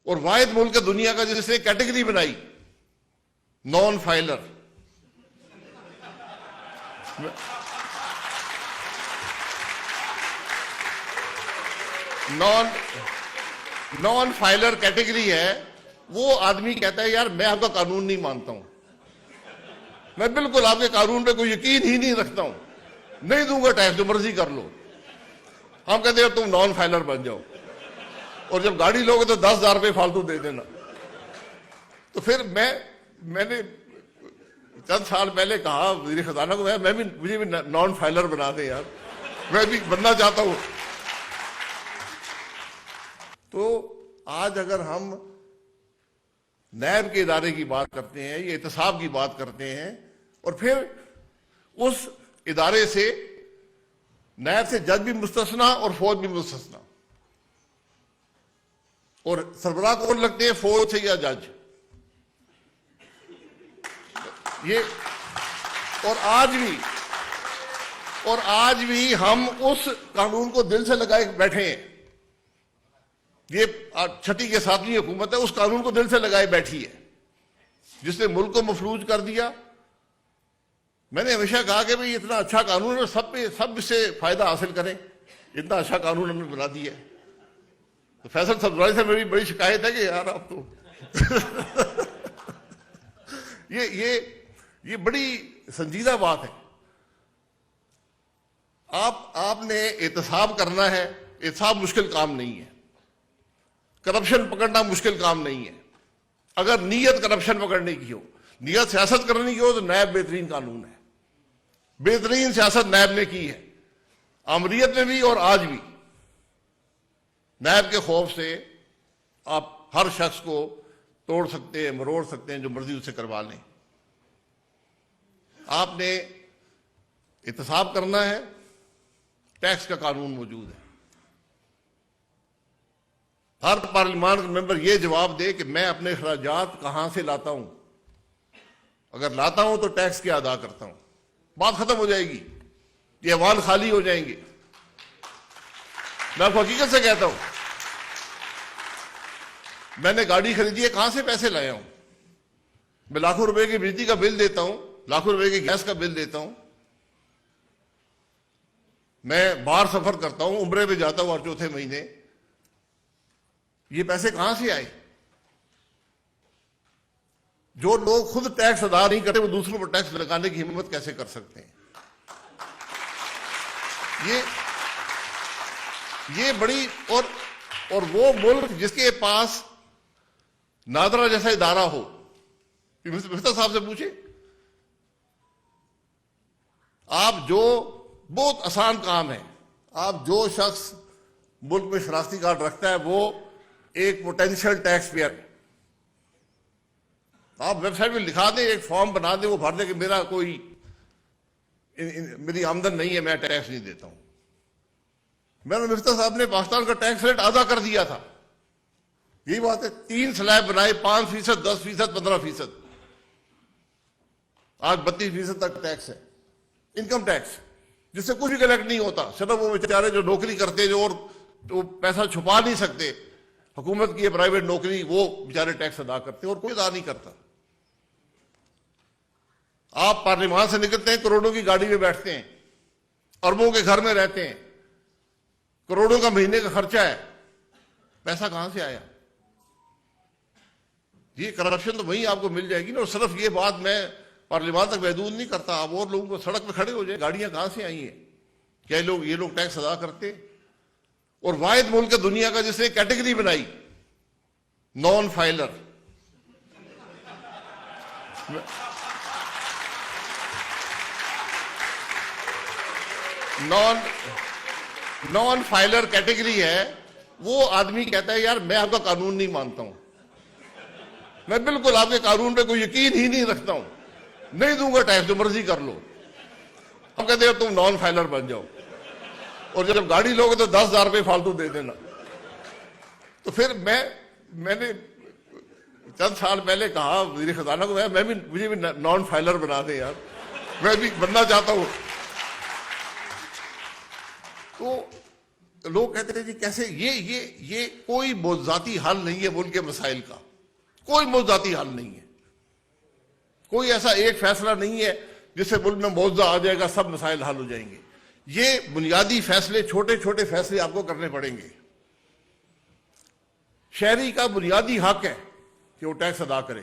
اور واحد ملک ہے دنیا کا جس نے کیٹیگری بنائی non filer. Non filer category ہے. وہ آدمی کہتا ہے یار میں آپ کا قانون نہیں مانتا ہوں, میں بالکل آپ کے قانون پہ کوئی یقین ہی نہیں رکھتا ہوں, نہیں دوں گا ٹیکس, جو مرضی کر لو. ہم کہتے ہیں تم نان فائلر بن جاؤ, اور جب گاڑی لوگے تو 10,000 روپے فالتو دے دینا. تو پھر میں نے چند سال پہلے کہا وزیر خزانہ کو, مجھے بھی نان فائلر بنا دیں یار, میں بھی بننا چاہتا ہوں. تو آج اگر ہم نیب کے ادارے کی بات کرتے ہیں, یہ احتساب کی بات کرتے ہیں, اور پھر اس ادارے سے نیب سے جج بھی مستثنا اور فوج بھی مستثنا, اور سربراہ کون لگتے ہیں فوج سے یا جج, یہ اور آج بھی ہم اس قانون کو دل سے لگائے بیٹھے ہیں. یہ چھٹی کے 7ویں حکومت ہے, اس قانون کو دل سے لگائے بیٹھی ہے جس نے ملک کو مفلوج کر دیا. میں نے ہمیشہ کہا کہ بھئی اتنا اچھا قانون ہے, سب اس سے فائدہ حاصل کریں, اتنا اچھا قانون ہم نے بنا دیا ہے. تو فیصل سبزواری سے میری بڑی شکایت ہے کہ یار آپ تو یہ بڑی سنجیدہ بات ہے. آپ نے احتساب کرنا ہے, احتساب مشکل کام نہیں ہے, کرپشن پکڑنا مشکل کام نہیں ہے. اگر نیت کرپشن پکڑنے کی ہو, نیت سیاست کرنے کی ہو, تو نیب بہترین قانون ہے. بہترین سیاست نیب نے کی ہے, آمریت میں بھی اور آج بھی. نیب کے خوف سے آپ ہر شخص کو توڑ سکتے ہیں, مروڑ سکتے ہیں, جو مرضی اسے کروا لیں. آپ نے احتساب کرنا ہے, ٹیکس کا قانون موجود ہے. ہر پارلیمان کا ممبر یہ جواب دے کہ میں اپنے اخراجات کہاں سے لاتا ہوں, اگر لاتا ہوں تو ٹیکس کیا ادا کرتا ہوں. بات ختم ہو جائے گی, یہ ایوان خالی ہو جائیں گے. میں آپ کو حقیقت سے کہتا ہوں, میں نے گاڑی خریدی ہے, کہاں سے پیسے لایا ہوں؟ میں لاکھوں روپے کی بجلی کا بل دیتا ہوں, لاکھوں روپے کی گیس کا بل دیتا ہوں, میں باہر سفر کرتا ہوں, عمرے پہ جاتا ہوں ہر چوتھے مہینے. یہ پیسے کہاں سے آئے؟ جو لوگ خود ٹیکس ادا نہیں کرتے وہ دوسروں پر ٹیکس لگانے کی ہمت کیسے کر سکتے ہیں؟ یہ بڑی اور وہ ملک جس کے پاس نادرا جیسا ادارہ ہو, مفتہ صاحب سے پوچھیں, آپ جو بہت آسان کام ہے, آپ جو شخص ملک میں شناختی کارڈ رکھتا ہے وہ ایک پوٹینشیل ٹیکس پیئر, آپ ویب سائٹ میں لکھا دیں, ایک فارم بنا دیں, وہ بھر دیں کہ میری آمدن نہیں ہے, میں ٹیکس نہیں دیتا ہوں. میں نے مفتہ صاحب نے پاکستان کا ٹیکس ریٹ آدھا کر دیا تھا. یہی بات ہے, 3 سلیب بنائے, 5%, 10%, 15%. آج 32% تک ٹیکس ہے, انکم ٹیکس, جس سے کچھ بھی کلیکٹ نہیں ہوتا. صرف وہ بیچارے جو نوکری کرتے, جو اور پیسہ چھپا نہیں سکتے, حکومت کی پرائیویٹ نوکری, وہ بیچارے ٹیکس ادا کرتے ہیں اور کوئی ادا نہیں کرتا. آپ پارلیمان سے نکلتے ہیں, کروڑوں کی گاڑی میں بیٹھتے ہیں, اربوں کے گھر میں رہتے ہیں, کروڑوں کا مہینے کا خرچہ ہے, پیسہ کہاں سے آیا؟ یہ کرپشن تو وہیں آپ کو مل جائے گی نا. اور صرف یہ بات میں پارلیمان تک محدود نہیں کرتا, آپ اور لوگوں کو سڑک پہ کھڑے ہو جائیں, گاڑیاں کہاں سے آئی ہیں؟ کیا یہ لوگ ٹیکس ادا کرتے؟ اور واحد ملک ہے دنیا کا جس نے کیٹیگری بنائی non filer. Non filer category ہے. وہ آدمی کہتا ہے یار میں آپ کا قانون نہیں مانتا ہوں, میں بالکل آپ کے قانون پہ کوئی یقین ہی نہیں رکھتا ہوں, نہیں دوں گا ٹیکس, جو مرضی کر لو. ہم کہتے ہیں تم نان فائلر بن جاؤ, اور جب گاڑی لوگے تو 10,000 روپے فالتو دے دینا. تو پھر میں نے چند سال پہلے کہا وزیر خزانہ کو, مجھے بھی نان فائلر بنا دیں یار, میں بھی بننا چاہتا ہوں. تو لوگ کہتے ہیں جی کیسے یہ کوئی موضوعاتی حل نہیں ہے ملک کے مسائل کا، کوئی موضوعاتی حل نہیں ہے، کوئی ایسا ایک فیصلہ نہیں ہے جس سے ملک میں موضوع آ جائے گا سب مسائل حل ہو جائیں گے۔ یہ بنیادی فیصلے، چھوٹے چھوٹے فیصلے آپ کو کرنے پڑیں گے۔ شہری کا بنیادی حق ہے کہ وہ ٹیکس ادا کرے۔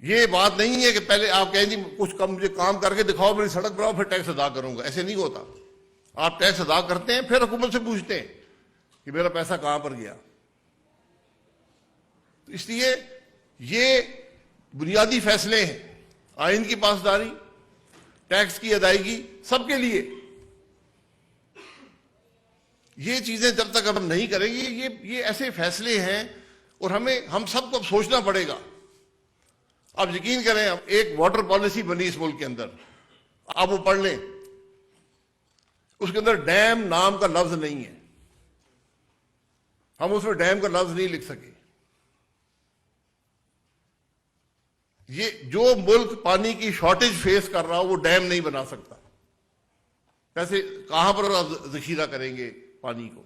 یہ بات نہیں ہے کہ پہلے آپ کہیں جی کچھ مجھے کام کر کے دکھاؤ، میری سڑک بناؤ، پھر ٹیکس ادا کروں گا۔ ایسے نہیں ہوتا۔ آپ ٹیکس ادا کرتے ہیں، پھر حکومت سے پوچھتے ہیں کہ میرا پیسہ کہاں پر گیا۔ تو اس لیے یہ بنیادی فیصلے ہیں، آئین کی پاسداری، ٹیکس کی ادائیگی، سب کے لیے۔ یہ چیزیں جب تک ہم نہیں کریں گے، یہ ایسے فیصلے ہیں اور ہم سب کو اب سوچنا پڑے گا۔ آپ یقین کریں، ایک واٹر پالیسی بنی اس ملک کے اندر، آپ وہ پڑھ لیں، اس کے اندر ڈیم نام کا لفظ نہیں ہے، ہم اس میں ڈیم کا لفظ نہیں لکھ سکے۔ یہ جو ملک پانی کی شارٹیج فیس کر رہا ہو وہ ڈیم نہیں بنا سکتا۔ کیسے، کہاں پر ذخیرہ کریں گے پانی کو؟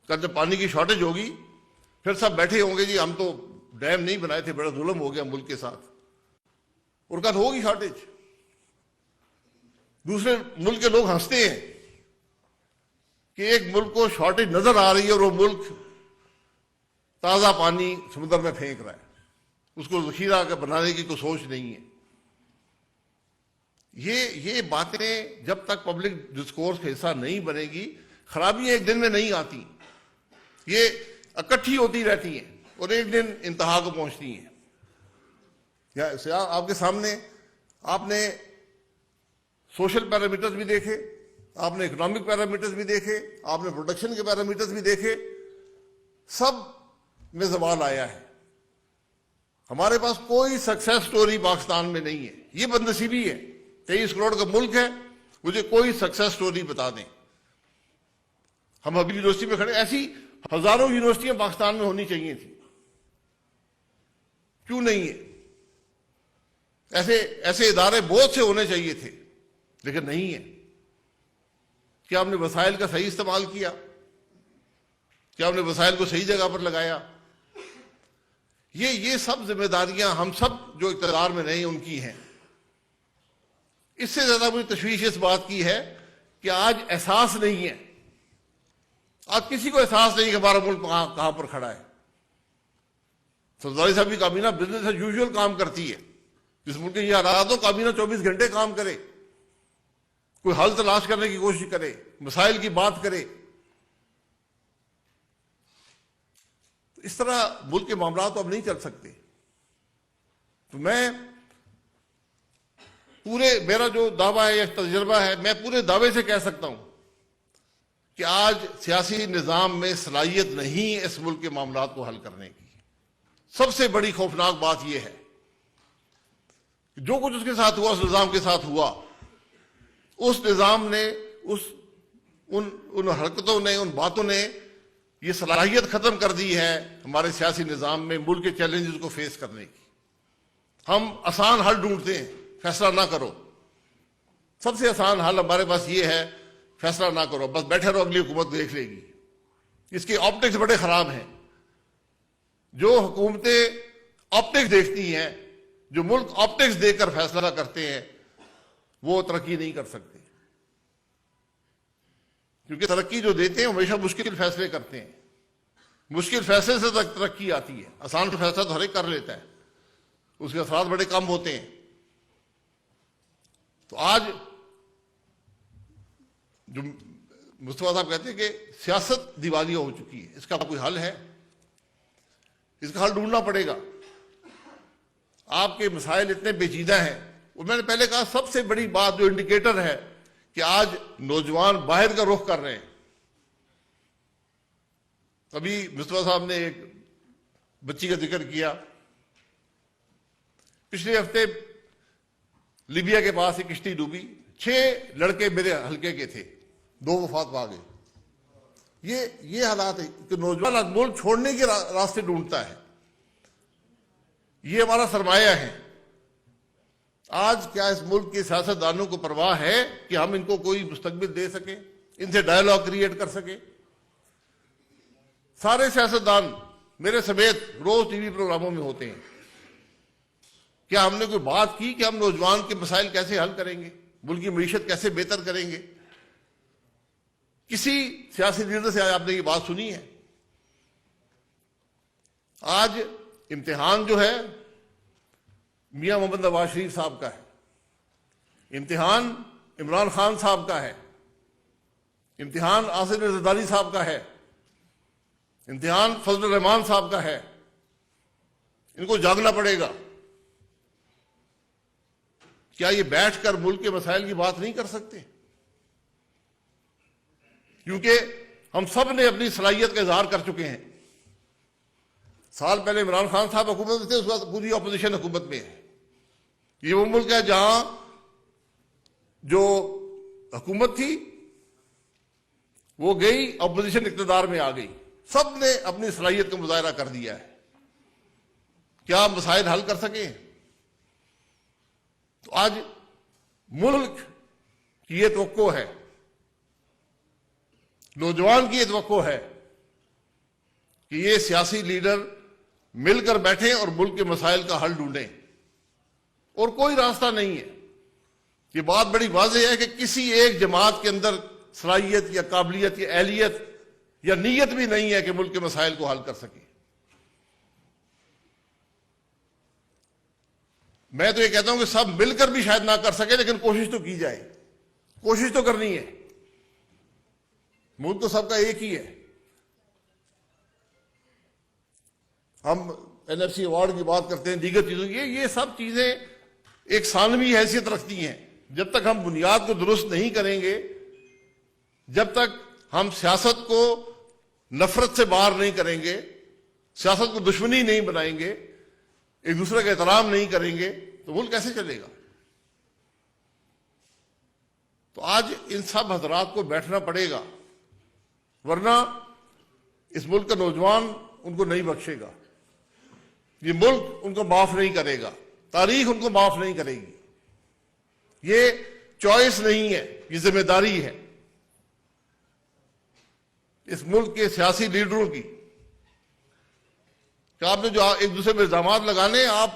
جب پانی کی شارٹیج ہوگی پھر سب بیٹھے ہوں گے جی ہم تو ڈیم نہیں بنائے تھے، بڑا ظلم ہو گیا ملک کے ساتھ، اور کا تو ہوگی شارٹیج۔ دوسرے ملک کے لوگ ہنستے ہیں کہ ایک ملک کو شارٹیج نظر آ رہی ہے اور وہ ملک تازہ پانی سمندر میں پھینک رہا ہے، اس کو ذخیرہ بنانے کی کوئی سوچ نہیں ہے۔ یہ باتیں جب تک پبلک ڈسکورس کا حصہ نہیں بنے گی، خرابیاں ایک دن میں نہیں آتی، یہ اکٹھی ہوتی رہتی ہیں اور ایک دن انتہا کو پہنچتی ہیں۔ آپ کے سامنے آپ نے سوشل پیرامیٹرز بھی دیکھے، آپ نے اکنامک پیرامیٹرز بھی دیکھے، آپ نے پروڈکشن کے پیرامیٹرز بھی دیکھے، سب میں زوال آیا ہے۔ ہمارے پاس کوئی سکسیس سٹوری پاکستان میں نہیں ہے۔ یہ بدنصیبی ہے، 23 کروڑ کا ملک ہے، مجھے کوئی سکسیس سٹوری بتا دیں۔ ہم ابھی یونیورسٹی میں کھڑے، ایسی ہزاروں یونیورسٹیاں پاکستان میں ہونی چاہیے تھی، کیوں نہیں ہے؟ ایسے ادارے بہت سے ہونے چاہیے تھے، لیکن نہیں ہے۔ کیا ہم نے وسائل کا صحیح استعمال کیا؟ کیا ہم نے وسائل کو صحیح جگہ پر لگایا؟ یہ سب ذمہ داریاں ہم سب جو اقتدار میں نہیں ان کی ہیں۔ اس سے زیادہ مجھے تشویش اس بات کی ہے کہ آج احساس نہیں ہے، آج کسی کو احساس نہیں کہ ہمارا ملک کہاں پر کھڑا ہے۔ سرداری صاحب کی کابینہ بزنس ایز یوزول کام کرتی ہے، جس ملک کے یہ حالات ہو کابینہ 24 گھنٹے کام کرے، کوئی حل تلاش کرنے کی کوشش کرے، مسائل کی بات کرے۔ اس طرح ملک کے معاملات تو اب نہیں چل سکتے۔ تو میرا جو دعویٰ ہے یا تجربہ ہے، میں پورے دعوے سے کہہ سکتا ہوں کہ آج سیاسی نظام میں صلاحیت نہیں ہے اس ملک کے معاملات کو حل کرنے کی۔ سب سے بڑی خوفناک بات یہ ہے کہ جو کچھ اس کے ساتھ ہوا، اس نظام کے ساتھ ہوا، اس نظام نے، ان حرکتوں نے، ان باتوں نے یہ صلاحیت ختم کر دی ہے ہمارے سیاسی نظام میں ملک کے چیلنجز کو فیس کرنے کی۔ ہم آسان حل ڈھونڈتے ہیں، فیصلہ نہ کرو۔ سب سے آسان حل ہمارے پاس یہ ہے، فیصلہ نہ کرو، بس بیٹھے رہو، اگلی حکومت دیکھ لے گی۔ اس کے آپٹکس بڑے خراب ہیں۔ جو حکومتیں آپٹکس دیکھتی ہیں، جو ملک آپٹکس دیکھ کر فیصلہ کرتے ہیں، وہ ترقی نہیں کر سکتے، کیونکہ ترقی جو دیتے ہیں ہمیشہ مشکل فیصلے کرتے ہیں۔ مشکل فیصلے سے ترقی آتی ہے، آسان فیصلہ تو ہر ایک کر لیتا ہے، اس کے اثرات بڑے کم ہوتے ہیں۔ تو آج جو مصطفیٰ صاحب کہتے ہیں کہ سیاست دیوالیہ ہو چکی ہے، اس کا کوئی حل ہے؟ اس کا حل ڈھونڈنا پڑے گا۔ آپ کے مسائل اتنے پیچیدہ ہیں، اور میں نے پہلے کہا سب سے بڑی بات جو انڈیکیٹر ہے کہ آج نوجوان باہر کا رخ کر رہے ہیں۔ ابھی مصطفیٰ صاحب نے ایک بچی کا ذکر کیا، پچھلے ہفتے لیبیا کے پاس ایک کشتی ڈوبی، 6 لڑکے میرے حلقے کے تھے، 2 وفات پا گئے۔ یہ حالات ہے کہ نوجوان ملک چھوڑنے کے راستے ڈھونڈتا ہے۔ یہ ہمارا سرمایہ ہے۔ آج کیا اس ملک کے سیاستدانوں کو پرواہ ہے کہ ہم ان کو کوئی مستقبل دے سکیں؟ ان سے ڈائلاگ کریٹ کر سکے. سارے سیاستدان میرے سمیت روز ٹی وی پروگراموں میں ہوتے ہیں. کیا ہم نے کوئی بات کی کہ ہم نوجوان کے مسائل کیسے حل کریں گے, ملک کی معیشت کیسے بہتر کریں گے؟ کسی سیاسی لیڈر سے آج آپ نے یہ بات سنی ہے؟ آج امتحان جو ہے میاں محمد نواز شریف صاحب کا ہے, امتحان عمران خان صاحب کا ہے, امتحان آصف زرداری صاحب کا ہے, امتحان فضل الرحمان صاحب کا ہے. ان کو جاگنا پڑے گا. کیا یہ بیٹھ کر ملک کے مسائل کی بات نہیں کر سکتے؟ کیونکہ ہم سب نے اپنی صلاحیت کا اظہار کر چکے ہیں. سال پہلے عمران خان صاحب حکومت میں تھے, اس وقت پوری اپوزیشن حکومت میں ہے. یہ وہ ملک ہے جہاں جو حکومت تھی وہ گئی, اپوزیشن اقتدار میں آ گئی. سب نے اپنی صلاحیت کا مظاہرہ کر دیا ہے. کیا مسائل حل کر سکیں؟ تو آج ملک کی یہ توقع ہے, نوجوان کی یہ توقع ہے کہ یہ سیاسی لیڈر مل کر بیٹھیں اور ملک کے مسائل کا حل ڈھونڈیں. اور کوئی راستہ نہیں ہے. یہ بات بڑی واضح ہے کہ کسی ایک جماعت کے اندر صلاحیت یا قابلیت یا اہلیت یا نیت بھی نہیں ہے کہ ملک کے مسائل کو حل کر سکے. میں تو یہ کہتا ہوں کہ سب مل کر بھی شاید نہ کر سکے, لیکن کوشش تو کی جائے. کوشش تو کرنی ہے. ملک تو سب کا ایک ہی ہے. ہم NFC ایوارڈ کی بات کرتے ہیں, دیگر چیزوں کی, یہ سب چیزیں ایک ثانوی حیثیت رکھتی ہیں. جب تک ہم بنیاد کو درست نہیں کریں گے, جب تک ہم سیاست کو نفرت سے باہر نہیں کریں گے, سیاست کو دشمنی نہیں بنائیں گے, ایک دوسرے کا احترام نہیں کریں گے, تو ملک کیسے چلے گا؟ تو آج ان سب حضرات کو بیٹھنا پڑے گا, ورنہ اس ملک کا نوجوان ان کو نہیں بخشے گا. یہ ملک ان کو معاف نہیں کرے گا, تاریخ ان کو معاف نہیں کرے گی. یہ چوائس نہیں ہے, یہ ذمہ داری ہے اس ملک کے سیاسی لیڈروں کی کہ آپ نے جو ایک دوسرے پہ الزامات لگانے, آپ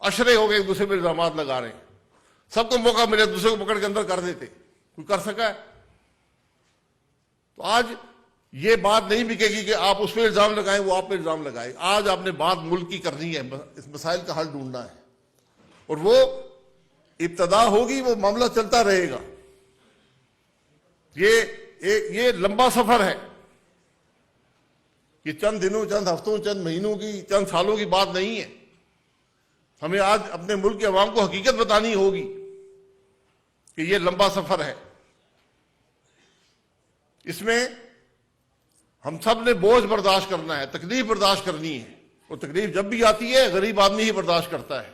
اشرے ہو گئے ایک دوسرے پہ الزامات لگا رہے ہیں. سب کو موقع ملے دوسرے کو پکڑ کے اندر کر دیتے. کوئی کر سکا ہے؟ تو آج یہ بات نہیں بکے گی کہ آپ اس پہ الزام لگائیں, وہ آپ پہ الزام لگائیں. آج آپ نے بات ملک کی کرنی ہے, اس مسائل کا حل ڈھونڈنا ہے, اور وہ ابتدا ہوگی, وہ معاملہ چلتا رہے گا. یہ لمبا سفر ہے. یہ چند دنوں, چند ہفتوں, چند مہینوں کی, چند سالوں کی بات نہیں ہے. ہمیں آج اپنے ملک کے عوام کو حقیقت بتانی ہوگی کہ یہ لمبا سفر ہے. اس میں ہم سب نے بوجھ برداشت کرنا ہے, تکلیف برداشت کرنی ہے. اور تکلیف جب بھی آتی ہے غریب آدمی ہی برداشت کرتا ہے.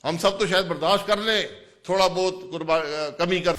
ہم سب تو شاید برداشت کر لیں, تھوڑا بہت کمی کر